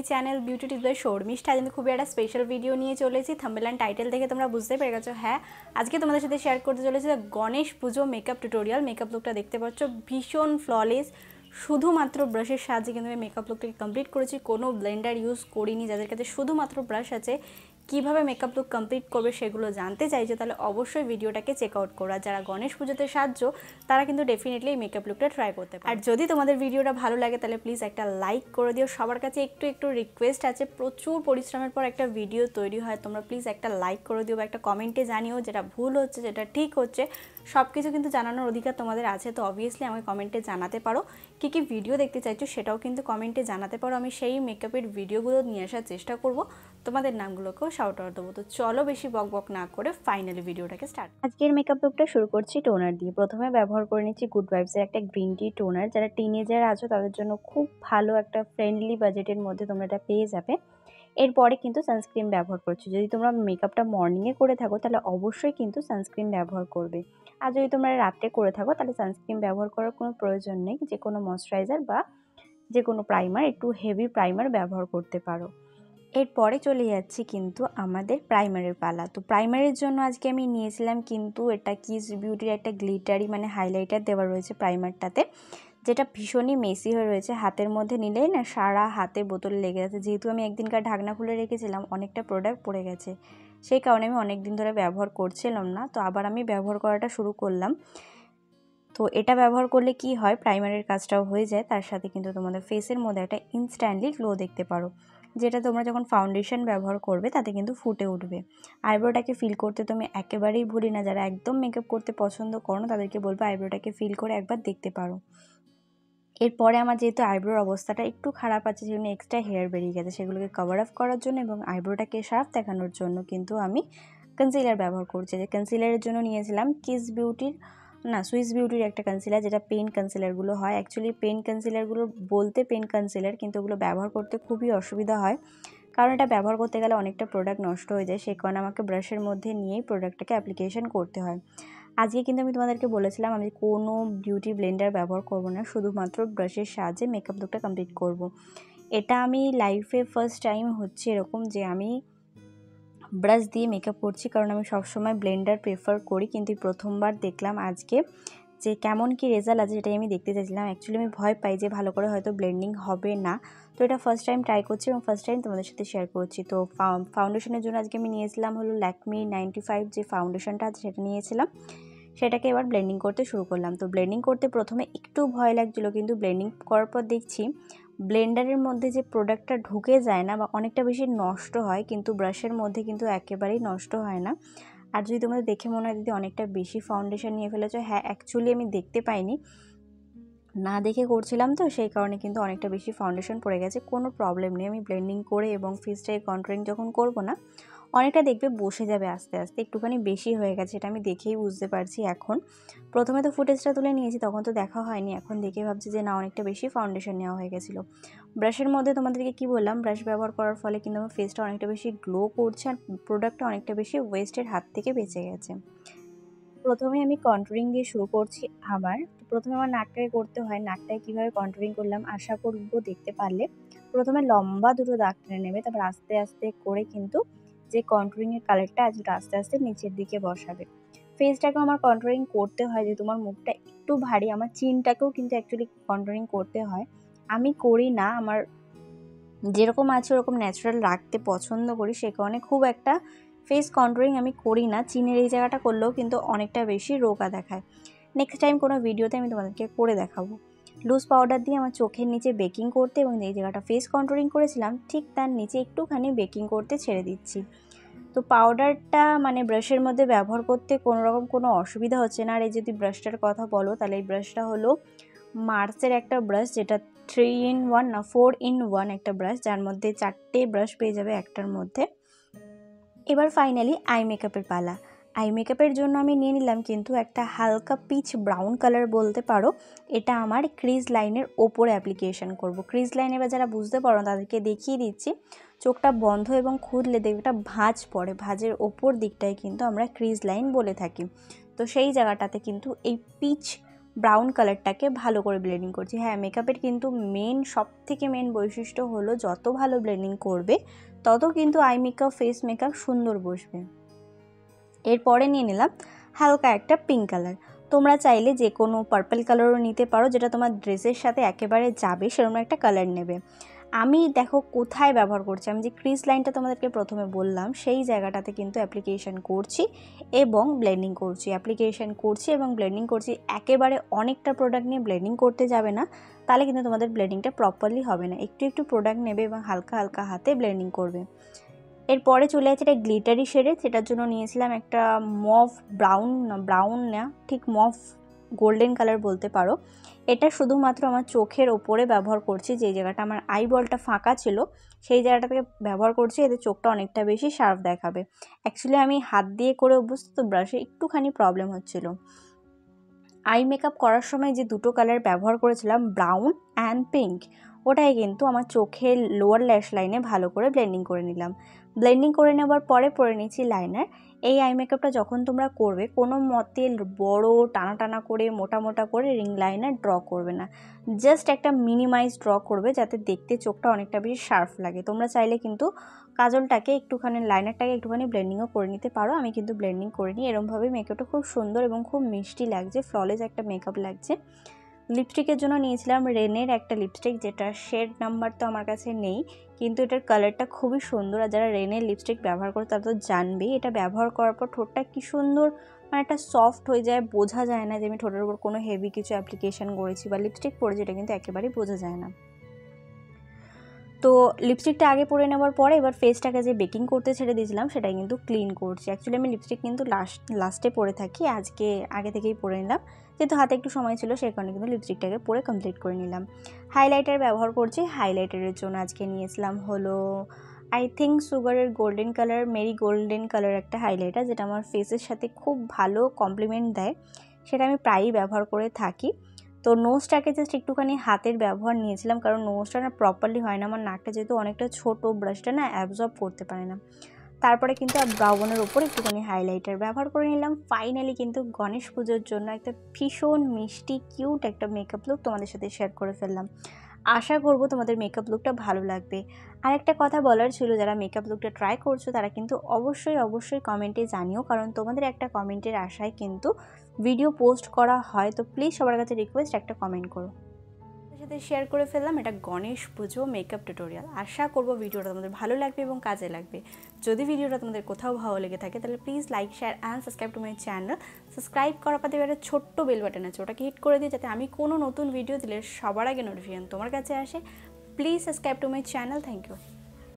Channel beauty tips by Sharmistha. আজ আমি খুবই একটা স্পেশাল ভিডিও নিয়ে চলেছি। থাম্বনেল এন্ড টাইটেল দেখে তোমরা বুঝতে পেরে গেছো। হ্যাঁ, আজকে তোমাদের সাথে শেয়ার করতে চলেছি গণেশ পুজো মেকআপ টিউটোরিয়াল। মেকআপ লুকটা দেখতে পাচ্ছ ভীষণ ফ্ললেস, শুধুমাত্র ব্রাশের সাহায্যে কিন্তু আমি মেকআপ লুকটাকে কমপ্লিট করেছি। কোনো ব্লেন্ডার ইউজ করিনি। যাদের কাছে শুধুমাত্র ব্রাশ আছে, কীভাবে মেকআপ লুক কমপ্লিট করবে সেগুলো জানতে চাইছো, তাহলে অবশ্যই ভিডিওটাকে চেক আউট করো। আর যারা গণেশ পুজোতে সাহায্য, তারা কিন্তু ডেফিনেটলি এই মেকআপ লুকটা ট্রাই করতে পারে। আর যদি তোমাদের ভিডিওটা ভালো লাগে তাহলে প্লিজ একটা লাইক করে দিও। সবার কাছে একটু রিকোয়েস্ট আছে, প্রচুর পরিশ্রমের পর একটা ভিডিও তৈরি হয়, তোমরা প্লিজ একটা লাইক করে দিও বা একটা কমেন্টে জানিও যেটা ভুল হচ্ছে, যেটা ঠিক হচ্ছে। সব কিছু কিন্তু জানানোর অধিকার তোমাদের আছে, তো অবভিয়াসলি আমাকে কমেন্টে জানাতে পারো। কী কী ভিডিও দেখতে চাইছো সেটাও কিন্তু কমেন্টে জানাতে পারো। আমি সেই মেকআপের ভিডিওগুলো নিয়ে আসার চেষ্টা করব, তোমাদের নামগুলোকেও শাউট আউট দেবো। তো চলো বেশি বক না করে ফাইনালি ভিডিওটাকে স্টার্ট। আজকের মেকআপ লুকটা শুরু করছি টোনার দিয়ে। প্রথমে ব্যবহার করে নিচ্ছি গুড ভাইবসের একটা গ্রিন টি টোনার। যারা টিনেজার আছো তাদের জন্য খুব ভালো একটা ফ্রেন্ডলি বাজেটের মধ্যে তোমরা এটা পেয়ে যাবে। এরপরে কিন্তু সানস্ক্রিন ব্যবহার করছি। যদি তোমরা মেকআপটা মর্নিংয়ে করে থাকো তাহলে অবশ্যই কিন্তু সানস্ক্রিন ব্যবহার করবে। আর যদি তোমরা রাত্রে করে থাকো তাহলে সানস্ক্রিন ব্যবহার করার কোনো প্রয়োজন নেই। যে কোনো ময়শ্চারাইজার বা যে কোনো প্রাইমার, একটু হেভি প্রাইমার ব্যবহার করতে পারো। এরপরে চলে যাচ্ছি কিন্তু আমাদের প্রাইমারের পালা। তো প্রাইমারের জন্য আজকে আমি নিয়েছিলাম কিন্তু এটা কিস বিউটির একটা গ্লিটারি মানে হাইলাইটার দেওয়া রয়েছে প্রাইমারটাতে, যেটা ভীষণই মেসি হয়ে রয়েছে। হাতের মধ্যে নিলেই না সারা হাতে বোতল লেগে যাচ্ছে। যেহেতু আমি একদিনকার ঢাকনা খুলে রেখেছিলাম, অনেকটা প্রোডাক্ট পড়ে গেছে, সেই কারণে আমি অনেক দিন ধরে ব্যবহার করছিলাম না। তো আবার আমি ব্যবহার করাটা শুরু করলাম। তো এটা ব্যবহার করলে কি হয়, প্রাইমারের কাজটাও হয়ে যায়, তার সাথে কিন্তু তোমাদের ফেসের মধ্যে একটা ইনস্ট্যান্টলি গ্লো দেখতে পারো, যেটা তোমরা যখন ফাউন্ডেশন ব্যবহার করবে তাতে কিন্তু ফুটে উঠবে। আইব্রোটাকে ফিল করতে তো আমি একেবারেই ভুলি না। যারা একদম মেকআপ করতে পছন্দ করো না তাদেরকে বলবো আইব্রোটাকে ফিল করে একবার দেখতে পারো। এরপরে আমার যেহেতু আইব্রোর অবস্থাটা একটু খারাপ আছে, সেজন্য এক্সট্রা হেয়ার বেরিয়ে গেছে, সেগুলোকে কভার আপ করার জন্য এবং আইব্রোটাকে শার্প দেখানোর জন্য কিন্তু আমি কনসিলার ব্যবহার করছি। যে কনসিলারের জন্য নিয়েছিলাম সুইস বিউটির একটা কনসিলার, যেটা পেন কনসিলারগুলো হয়। অ্যাকচুয়ালি পেন কনসিলারগুলো বলতে পেন কনসিলার, কিন্তু ওগুলো ব্যবহার করতে খুবই অসুবিধা হয়, কারণ এটা ব্যবহার করতে গেলে অনেকটা প্রোডাক্ট নষ্ট হয়ে যায়। সেই কারণে আমাকে ব্রাশের মধ্যে নিয়েই প্রোডাক্টটাকে অ্যাপ্লিকেশন করতে হয়। আজকে কিন্তু আমি তোমাদেরকে বলেছিলাম আমি কোনো বিউটি ব্লেন্ডার ব্যবহার করব না, শুধুমাত্র ব্রাশের সাহায্যে মেকআপ লুকটা কমপ্লিট করব। এটা আমি লাইফে ফার্স্ট টাইম হচ্ছে এরকম যে আমি ব্রাশ দিয়ে মেকআপ করছি, কারণ আমি সবসময় ব্লেন্ডার প্রেফার করি। কিন্তু প্রথমবার দেখলাম আজকে যে কেমন কি রেজাল্ট আছে, সেটাই আমি দেখতে চাইছিলাম। অ্যাকচুয়ালি আমি ভয় পাই যে ভালো করে হয়তো ব্লেন্ডিং হবে না, তো এটা ফার্স্ট টাইম ট্রাই করছি এবং ফার্স্ট টাইম তোমাদের সাথে শেয়ার করছি। তো ফাউন্ডেশনের জন্য আজকে আমি নিয়েছিলাম হলো ল্যাকমি 95 যে ফাউন্ডেশনটা আছে সেটা নিয়েছিলাম। সেটাকে এবার ব্লেন্ডিং করতে শুরু করলাম। তো ব্লেন্ডিং করতে প্রথমে একটু ভয় লাগছিলো, কিন্তু ব্লেন্ডিং করার পর দেখছি ব্লেন্ডারের মধ্যে যে প্রোডাক্টটা ঢুকে যায় না বা অনেকটা বেশি নষ্ট হয়, কিন্তু ব্রাশের মধ্যে কিন্তু একেবারেই নষ্ট হয় না। আর যদি তোমাদের দেখে মনে হয় দিদি অনেকটা বেশি ফাউন্ডেশন নিয়ে ফেলেছো, হ্যাঁ অ্যাকচুয়ালি আমি দেখতে পাইনি, না দেখে করছিলাম, তো সেই কারণে কিন্তু অনেকটা বেশি ফাউন্ডেশন পড়ে গেছে। কোনো প্রবলেম নেই, আমি ব্লেন্ডিং করে এবং ফেসটাকে কন্ট্রোলিং যখন করব না, অনেকটা দেখবে বসে যাবে আস্তে আস্তে। একটুখানি বেশি হয়ে গেছে, এটা আমি দেখেই বুঝতে পারছি এখন। প্রথমে তো ফুটেজটা তুলে নিয়েছি, তখন তো দেখা হয়নি, এখন দেখে ভাবছি যে না অনেকটা বেশি ফাউন্ডেশন নেওয়া হয়ে গেছিলো। ব্রাশের মধ্যে তোমাদেরকে কি বললাম, ব্রাশ ব্যবহার করার ফলে কিন্তু আমার ফেসটা অনেকটা বেশি গ্লো করছে আর প্রোডাক্টটা অনেকটা বেশি ওয়েস্টের হাত থেকে বেঁচে গেছে। প্রথমে আমি কন্ট্রোলিং দিয়ে শুরু করছি। প্রথমে আমার নাকটাকে করতে হয়। নাকটাকে কীভাবে কন্ট্রোলিং করলাম আশা করব দেখতে পারলে। প্রথমে লম্বা দুটো দাগ টেনে নেবে, তারপর আস্তে আস্তে করে কিন্তু যে কন্ট্রোলিংয়ের কালারটা আছে ওটা আস্তে আস্তে নিচের দিকে বসাবে। ফেসটাকেও আমার কন্ট্রোলিং করতে হয়, যে তোমার মুখটা একটু ভারী, আমার চিনটাকেও কিন্তু অ্যাকচুয়ালি কন্ট্রোলিং করতে হয়। আমি করি না, আমার যেরকম আছে ওরকম ন্যাচারাল রাখতে পছন্দ করি, সে কারণে খুব একটা ফেস কন্ট্রোলিং আমি করি না। চিনের এই জায়গাটা করলেও কিন্তু অনেকটা বেশি রোগা দেখায়। নেক্সট টাইম কোনো ভিডিওতে আমি তোমাদেরকে করে দেখাবো। লুজ পাউডার দিয়ে আমার চোখের নিচে বেকিং করতে এবং এই জায়গাটা ফেস কন্ট্রোলিং করেছিলাম ঠিক তার নিচে একটুখানি বেকিং করতে ছেড়ে দিচ্ছি। তো পাউডারটা মানে ব্রাশের মধ্যে ব্যবহার করতে কোনো রকম কোনো অসুবিধা হচ্ছে না। আর এই যদি ব্রাশটার কথা বলো, তাহলে এই ব্রাশটা হলো মার্সের একটা ব্রাশ, যেটা 3-in-1 না 4-in-1 একটা ব্রাশ, যার মধ্যে 4টে ব্রাশ পেয়ে যাবে একটার মধ্যে। এবার ফাইনালি আই মেকআপের পালা। আই মেকআপের জন্য আমি নিয়ে নিলাম কিন্তু একটা হালকা পিচ ব্রাউন কালার বলতে পারো। এটা আমার ক্রিজ লাইনের ওপরে অ্যাপ্লিকেশন করব। ক্রিজ লাইন এবার যারা বুঝতে পারো তাদেরকে দেখিয়ে দিচ্ছি। চোখটা বন্ধ এবং খুললে দেখবে একটা ভাঁজ পড়ে, ভাঁজের ওপর দিকটায় কিন্তু আমরা ক্রিজ লাইন বলে থাকি। তো সেই জায়গাটাতে কিন্তু এই পিচ ব্রাউন কালারটাকে ভালো করে ব্লেন্ডিং করছি। হ্যাঁ, মেকআপের কিন্তু সবথেকে মেন বৈশিষ্ট্য হলো যত ভালো ব্লেন্ডিং করবে তত কিন্তু আই মেকআপ ফেস মেকআপ সুন্দর বসবে। এরপরে নিয়ে নিলাম হালকা একটা পিঙ্ক কালার। তোমরা চাইলে যে কোনো পার্পল কালারও নিতে পারো, যেটা তোমার ড্রেসের সাথে একেবারে যাবে সেরকম একটা কালার নেবে। আমি দেখো কোথায় ব্যবহার করছি, আমি যে ক্রিজ লাইনটা তোমাদেরকে প্রথমে বললাম সেই জায়গাটাতে কিন্তু অ্যাপ্লিকেশন করছি এবং ব্লেন্ডিং করছি, অ্যাপ্লিকেশন করছি এবং ব্লেন্ডিং করছি। একেবারে অনেকটা প্রোডাক্ট নিয়ে ব্লেন্ডিং করতে যাবে না, তাহলে কিন্তু তোমাদের ব্লেন্ডিংটা প্রপারলি হবে না। একটু একটু প্রোডাক্ট নেবে এবং হালকা হালকা হাতে ব্লেন্ডিং করবে। এরপরে চলে আছে এটা গ্লিটারি শেডে, সেটার জন্য নিয়েছিলাম একটা মভ ব্রাউন না ঠিক মভ গোল্ডেন কালার বলতে পারো। এটা শুধুমাত্র আমার চোখের ওপরে ব্যবহার করছি, যেই জায়গাটা আমার আইবলটা ফাঁকা ছিল সেই জায়গাটা থেকে ব্যবহার করছি, এতে চোখটা অনেকটা বেশি শার্প দেখাবে। অ্যাকচুয়ালি আমি হাত দিয়ে করে অভ্যস্ত, তো ব্রাশে একটুখানি প্রবলেম হচ্ছিল। আই মেকআপ করার সময় যে দুটো কালার ব্যবহার করেছিলাম ব্রাউন অ্যান্ড পিঙ্ক, ওটাই কিন্তু আমার চোখের লোয়ার ল্যাশ লাইনে ভালো করে ব্লেন্ডিং করে নিলাম। ব্লেন্ডিং করে নেওয়ার পরে পরে নিচ্ছি লাইনার। এই আই মেকআপটা যখন তোমরা করবে কোনো মতে বড় টানা টানা করে মোটা মোটা করে রিং লাইনার ড্র করবে না, জাস্ট একটা মিনিমাইজ ড্র করবে যাতে দেখতে চোখটা অনেকটা বেশি শার্প লাগে। তোমরা চাইলে কিন্তু কাজলটাকে একটুখানি লাইনারটাকে একটুখানি ব্লেন্ডিংও করে নিতে পারো। আমি কিন্তু ব্লেন্ডিং করে নিই। এরমভাবে মেকআপটা খুব সুন্দর এবং খুব মিষ্টি লাগছে, ফ্ললেস একটা মেকআপ লাগছে। লিপস্টিকের জন্য নিয়েছিলাম রেনের একটা লিপস্টিক, যেটা শেড নাম্বার তো আমার কাছে নেই, কিন্তু এটার কালারটা খুবই সুন্দর। আর যারা রেনের লিপস্টিক ব্যবহার করে তারা তো জানবেই এটা ব্যবহার করার পর ঠোঁটটা কী সুন্দর মানে একটা সফট হয়ে যায়, বোঝা যায় না যে আমি ঠোঁটের উপর কোনো হেভি কিছু অ্যাপ্লিকেশন করেছি বা লিপস্টিক পরেছি, এটা কিন্তু একেবারেই বোঝা যায় না। তো লিপস্টিকটা আগে পরে নেওয়ার পরে এবার ফেসটাকে যে বেকিং করতে ছেড়ে দিয়েছিলাম সেটাই কিন্তু ক্লিন করছি। অ্যাকচুয়ালি আমি লিপস্টিক কিন্তু লাস্টে পরে থাকি, আজকে আগে থেকেই পরে নিলাম, যেহেতু হাতে একটু সময় ছিল সেই কারণে কিন্তু লিপস্টিকটাকে পরে কমপ্লিট করে নিলাম। হাইলাইটার ব্যবহার করছি। হাইলাইটারের জন্য আজকে নিয়েছিলাম হলো আই থিঙ্ক সুগারের golden colour, Mary golden colour একটা হাইলাইটার, যেটা আমার ফেসের সাথে খুব ভালো কমপ্লিমেন্ট দেয়, সেটা আমি প্রায়ই ব্যবহার করে থাকি। তো নোজটাকে জাস্ট একটুখানি হাতের ব্যবহার নিয়েছিলাম, কারণ নোজটা না প্রপারলি হয় না, আমার নাকটা যেহেতু অনেকটা ছোটো, ব্রাশটা না অ্যাবজর্ব করতে পারে না। তারপরে কিন্তু ব্রাউনের ওপর একটুখানি হাইলাইটার ব্যবহার করে নিলাম। ফাইনালি কিন্তু গণেশ পুজোর জন্য একটা ভীষণ মিষ্টি কিউট একটা মেকআপ লুক তোমাদের সাথে শেয়ার করে ফেললাম। আশা করব তোমাদের মেকআপ লুকটা ভালো লাগবে। আর একটা কথা বলার ছিল, যারা মেকআপ লুকটা ট্রাই করছো তারা কিন্তু অবশ্যই কমেন্টে জানিও, কারণ তোমাদের একটা কমেন্টের আশায় কিন্তু ভিডিও পোস্ট করা হয়। তো প্লিজ সবার কাছে রিকোয়েস্ট একটা কমেন্ট করো। সাথে শেয়ার করে ফেললাম এটা গণেশ পুজো মেকআপ টিউটোরিয়াল। আশা করব ভিডিওটা তোমাদের ভালো লাগবে এবং কাজে লাগবে। যদি ভিডিওটা তোমাদের কোথাও ভালো লেগে থাকে তাহলে please like share and subscribe to my channel. Subscribe করার পর একটা ছোট্ট বেল বাটন আছে, ওটাকে হিট করে দিও যাতে আমি কোনো নতুন ভিডিও দিলে সবার আগে নোটিফিকেশন তোমার কাছে আসে। Please subscribe to my channel. Thank you.